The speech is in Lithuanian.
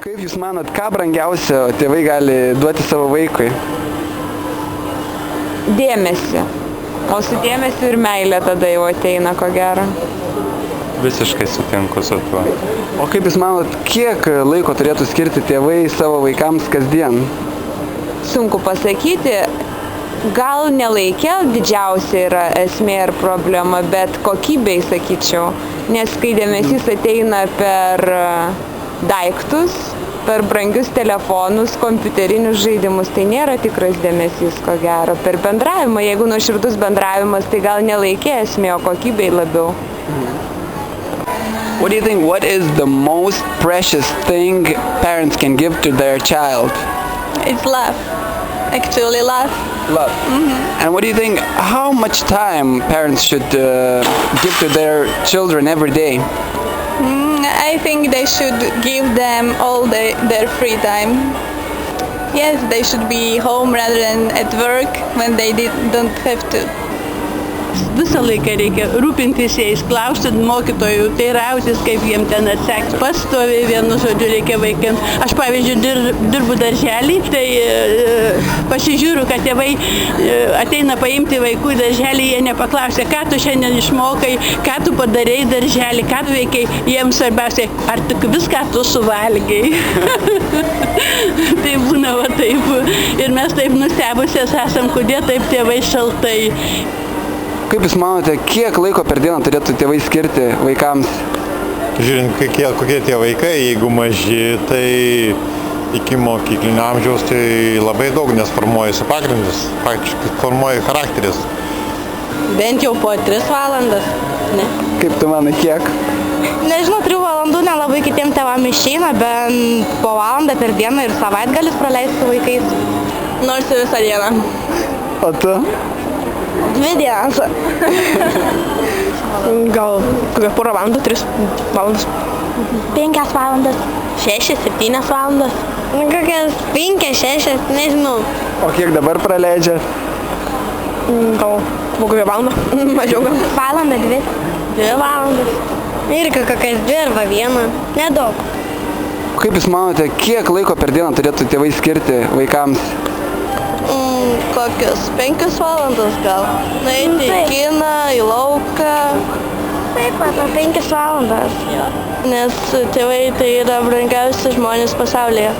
Kaip Jūs manot, ką brangiausio tėvai gali duoti savo vaikui? Dėmesį. O su dėmesiu ir meilė tada jau ateina, ko gero. Visiškai sutinku su tuo. O kaip Jūs manot, kiek laiko turėtų skirti tėvai savo vaikams kasdien? Sunku pasakyti. Gal nelaikė didžiausia yra esmė ir problema, bet kokybei, sakyčiau. Nes kai dėmesys ateina per daiktus, per brangius telefonus, kompiuterinius žaidimus, tai nėra tikras dėmesys, ko gero. Per bendravimą, jeigu nuoširdus bendravimas, tai gal nelaikė esmė, o kokybei labiau. What do you think, what is the most precious thing parents can give to their child? It's love. Actually, love. Love. And what do you think, how much time parents should give to their children every day? I think they should give them all their free time. Yes, they should be home rather than at work when they don't have to. Visą laiką reikia rūpintis jais, klausti mokytojų, teirautis, kaip jiem ten atseks. Pastoviai vienu žodžiu reikia vaikams. Aš, pavyzdžiui, dirbu darželį, tai pasižiūriu, kad tėvai ateina paimti vaikų į darželį, jie nepaklausia, ką tu šiandien išmokai, ką tu padarei darželį, ką tu veikai. Jiems svarbiausia, ar tik viską tu suvalgiai. Tai būna va taip. Ir mes taip nustebusios esam, kodėl taip tėvai šaltai. Kaip Jūs manote, kiek laiko per dieną turėtų tėvai skirti vaikams? Žiūrint, kokie tie vaikai, jeigu maži, tai iki mokyklinio amžiaus tai labai daug, nes formuojasi pagrindus, praktiškai formuoja charakteris. Bent jau po 3 valandas. Ne. Kaip tu manai, kiek? Nežinau, 3 valandų nelabai kitiems tėvam išeina, bent po valandą per dieną ir savaitgalis praleisti su vaikais. Nors ir visą dieną. O tu? 2 dienas. Gal kokią porą valandų, 3 valandas. 5 valandas. 6-7 valandas. Kokias 5-6, nežinau. O kiek dabar praleidžia? Gal kokią valandą, mažiau gal. Valandą, 2. 2 valandas. Irgi kokias 2 arba 1. Nedaug. Kaip Jūs manote, kiek laiko per dieną turėtų tėvai skirti vaikams? Kokias 5 valandas gal. Nueiti į kiną, į lauką. Taip pat, 5 valandas. Nes tėvai tai yra brangiausi žmonės pasaulyje.